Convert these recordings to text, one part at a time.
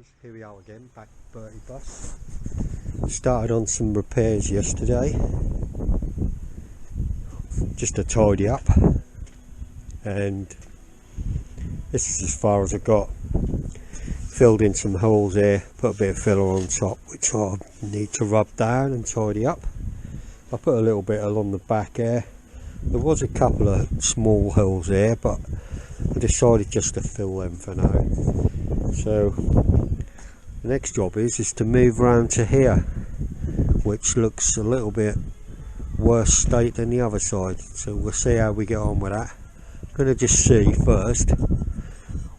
guys, here we are again, back at Bertie bus. Started on some repairs yesterday, just to tidy up, and this is as far as I got. Filled in some holes here, put a bit of filler on top which I need to rub down and tidy up. I put a little bit along the back here. There was a couple of small holes here, but I decided just to fill them for now. So the next job is to move around to here, which looks a little bit worse state than the other side. So we'll see how we get on with that. I'm going to just see first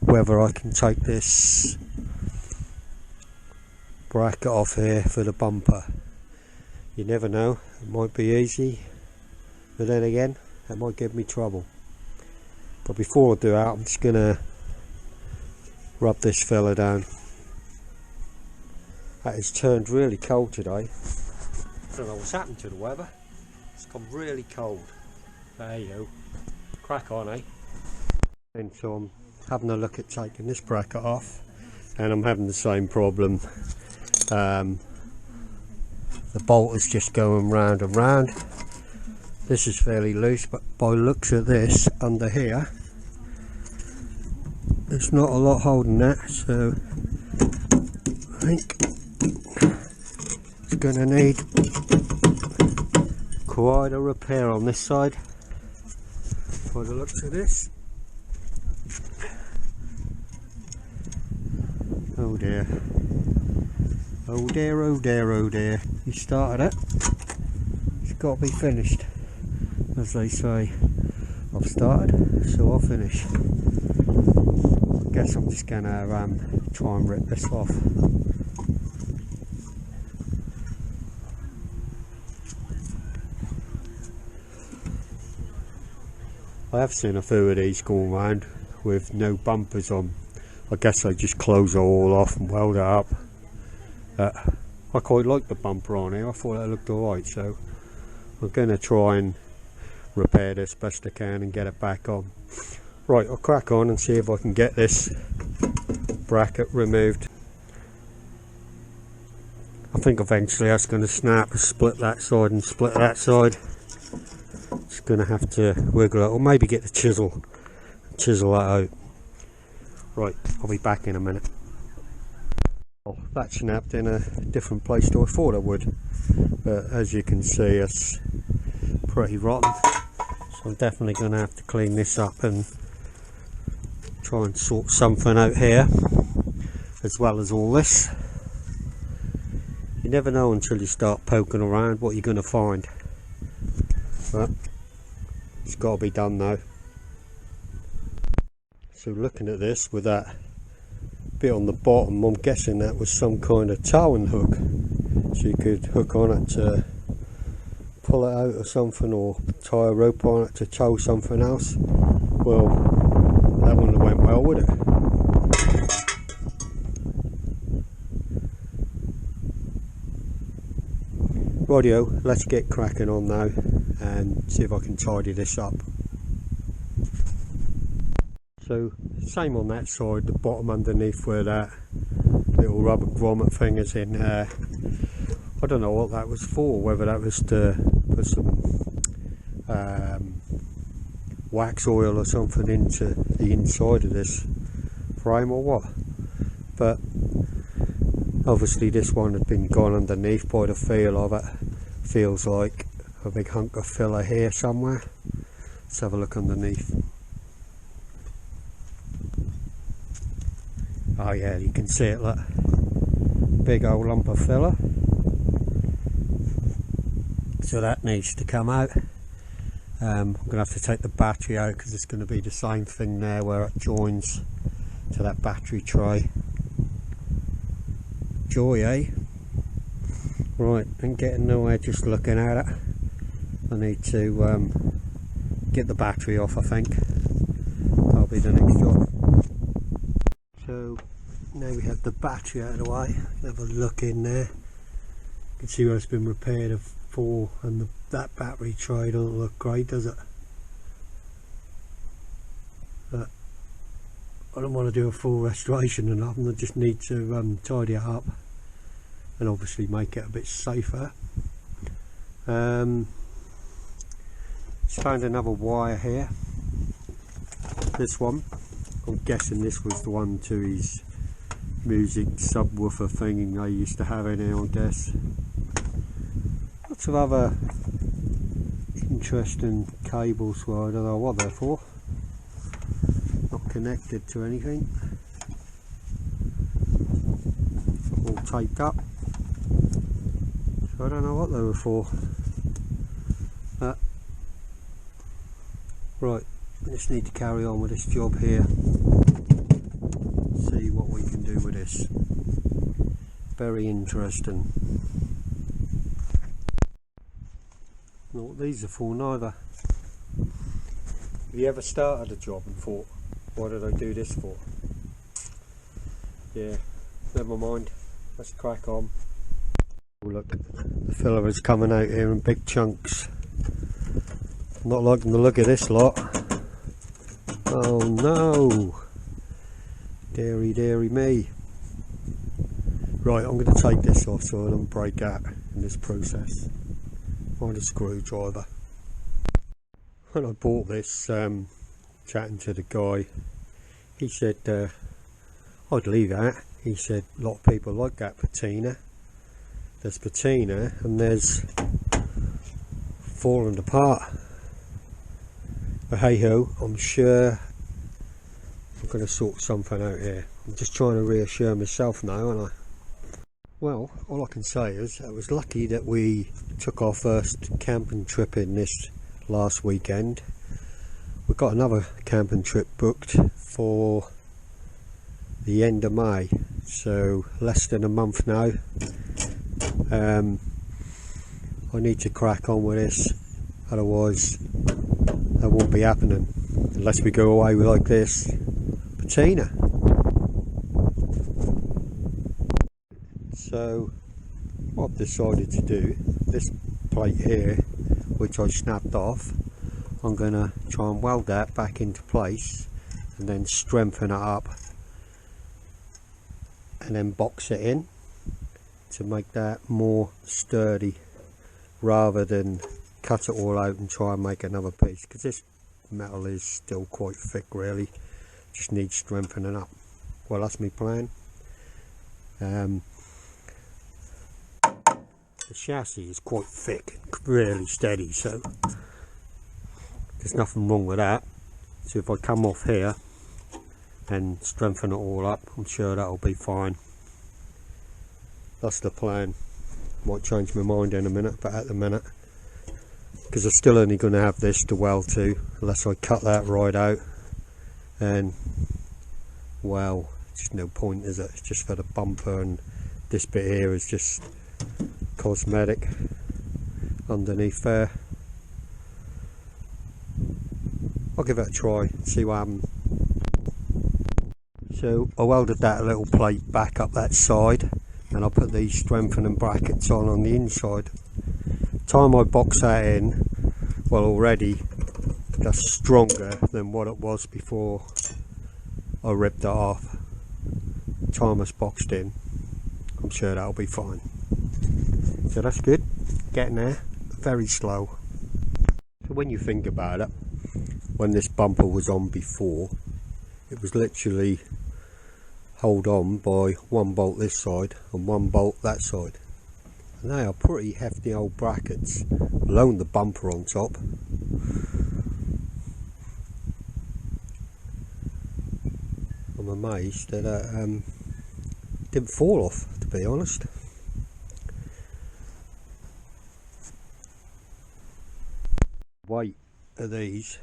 whether I can take this bracket off here for the bumper. You never know, it might be easy, but then again it might give me trouble. But before I do that, I'm just going to rub this fella down. It has turned really cold today. I don't know what's happened to the weather. It's gone really cold. There you go. Crack on, eh? And so I'm having a look at taking this bracket off, and I'm having the same problem. The bolt is just going round and round. This is fairly loose, but by looks of this under here, there's not a lot holding that, so I think it's going to need quite a repair on this side by the looks of this. Oh dear, oh dear, oh dear, oh dear. You started it, it's got to be finished, as they say. I've started, so I'll finish. I guess I'm just going to try and rip this off. I have seen a few of these going around with no bumpers on. I guess they just close it all off and weld it up. I quite like the bumper on here. I thought it looked alright, so I'm going to try and repair this best I can and get it back on. Right, I'll crack on and see if I can get this bracket removed. I think eventually that's going to snap, split that side and split that side. Just going to have to wiggle it, or maybe get the chisel that out. Right, I'll be back in a minute. Oh, that snapped in a different place to I thought it would, but as you can see it's pretty rotten, so I'm definitely going to have to clean this up and try and sort something out here as well as all this. You never know until you start poking around what you're going to find, but it's got to be done now. So looking at this with that bit on the bottom, I'm guessing that was some kind of towing hook, so you could hook on it to pull it out or something, or tie a rope on it to tow something else. Well, that wouldn't have went well, would it? Rightio, let's get cracking on now and see if I can tidy this up. So same on that side, the bottom underneath where that little rubber grommet thing is in there. I don't know what that was for, whether that was to put some wax oil or something into the inside of this frame or what, but obviously this one had been gone underneath by the feel of it. Feels like a big hunk of filler here somewhere. Let's have a look underneath. Oh yeah, you can see it, look. Big old lump of filler. So that needs to come out. I'm going to have to take the battery out because it's going to be the same thing there where it joins to that battery tray. Joy, eh? Right, I'm getting nowhere just looking at it. I need to get the battery off, I think. That'll be the next job. So now we have the battery out of the way, have a look in there. You can see where it's been repaired for, and that battery tray doesn't look great, does it? But I don't want to do a full restoration or nothing. I just need to tidy it up and obviously make it a bit safer. Just found another wire here. This one, I'm guessing this was the one to his music subwoofer thing I used to have in here, I guess. Lots of other interesting cables, well, I don't know what they're for. Not connected to anything. All taped up. So I don't know what they were for. Right, I just need to carry on with this job here. See what we can do with this. Very interesting. Not what these are for neither. Have you ever started a job and thought, what did I do this for? Yeah, never mind. Let's crack on. Oh, look, the filler is coming out here in big chunks. Not liking the look of this lot. Oh no! Deary me. Right, I'm going to take this off so I don't break out in this process. Find a screwdriver. When I bought this, chatting to the guy, he said I'd leave that. He said a lot of people like that patina. There's patina and there's falling apart. But hey ho, I'm sure I'm going to sort something out here. I'm just trying to reassure myself now, aren't I? Well, all I can say is I was lucky that we took our first camping trip in this last weekend. We've got another camping trip booked for the end of May, so less than a month now. I need to crack on with this, otherwise that won't be happening unless we go away with like this patina. So what I've decided to do, this plate here which I snapped off, I'm going to try and weld that back into place and then strengthen it up and then box it in to make that more sturdy, rather than cut it all out and try and make another piece, because this metal is still quite thick really, just needs strengthening up. Well, that's my plan. The chassis is quite thick and really steady, so there's nothing wrong with that. So if I come off here and strengthen it all up, I'm sure that'll be fine. That's the plan. Might change my mind in a minute, but at the minute, because I'm still only going to have this to weld to, unless I cut that right out, and well, just no point, is it? It's just for the bumper, and this bit here is just cosmetic underneath there. I'll give it a try, see what happens. So I welded that little plate back up that side, and I'll put these strengthening brackets on the inside. Time I box that in, well, already that's stronger than what it was before I ripped it off. Time it's boxed in, I'm sure that'll be fine. So that's good, getting there, very slow. So when you think about it, when this bumper was on before, it was literally hold on by one bolt this side and one bolt that side, and they are pretty hefty old brackets, alone the bumper on top. I'm amazed that it didn't fall off, to be honest. Weight of these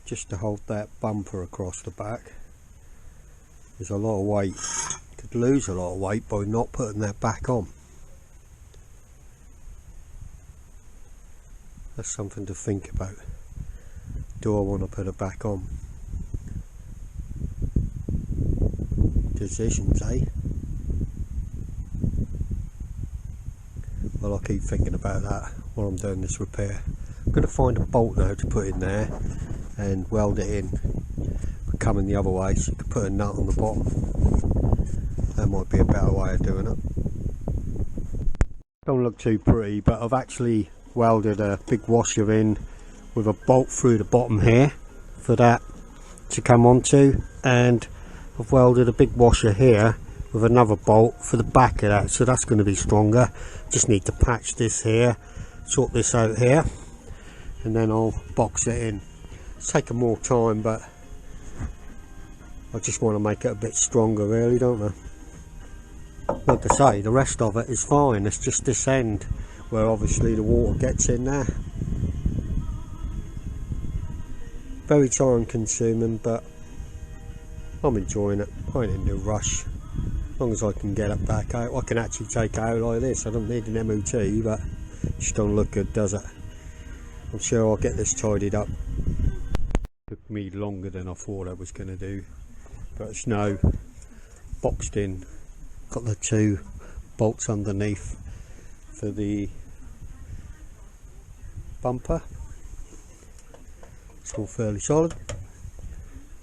just to hold that bumper across the back is a lot of weight. Could lose a lot of weight by not putting that back on. That's something to think about. Do I want to put it back on? Decisions, eh? Well, I'll keep thinking about that while I'm doing this repair. I'm going to find a bolt now to put in there and weld it in. coming the other way, so you could put a nut on the bottom. That might be a better way of doing it. Don't look too pretty, but I've actually welded a big washer in with a bolt through the bottom here for that to come onto, and I've welded a big washer here with another bolt for the back of that, so that's going to be stronger. Just need to patch this here, sort this out here, and then I'll box it in. It's taking more time, but I just want to make it a bit stronger, really, don't I? Like I say, the rest of it is fine. It's just this end where obviously the water gets in there. Very time consuming, but I'm enjoying it. I ain't in no rush. As long as I can get it back out, I can actually take it out like this. I don't need an MOT, but it just don't look good, does it? I'm sure I'll get this tidied up. Took me longer than I thought I was going to do, but it's now boxed in. Got the 2 bolts underneath for the bumper. It's all fairly solid.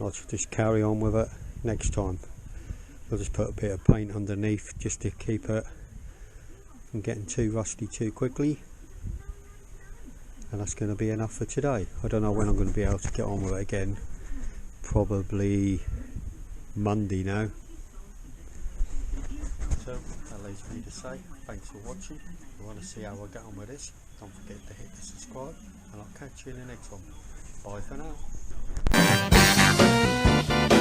I'll just carry on with it next time. I'll just put a bit of paint underneath just to keep it from getting too rusty too quickly, and that's going to be enough for today. I don't know when I'm going to be able to get on with it again. Probably Monday now. So that leaves me to say thanks for watching. If you want to see how I get on with this, don't forget to hit the subscribe, and I'll catch you in the next one. Bye for now.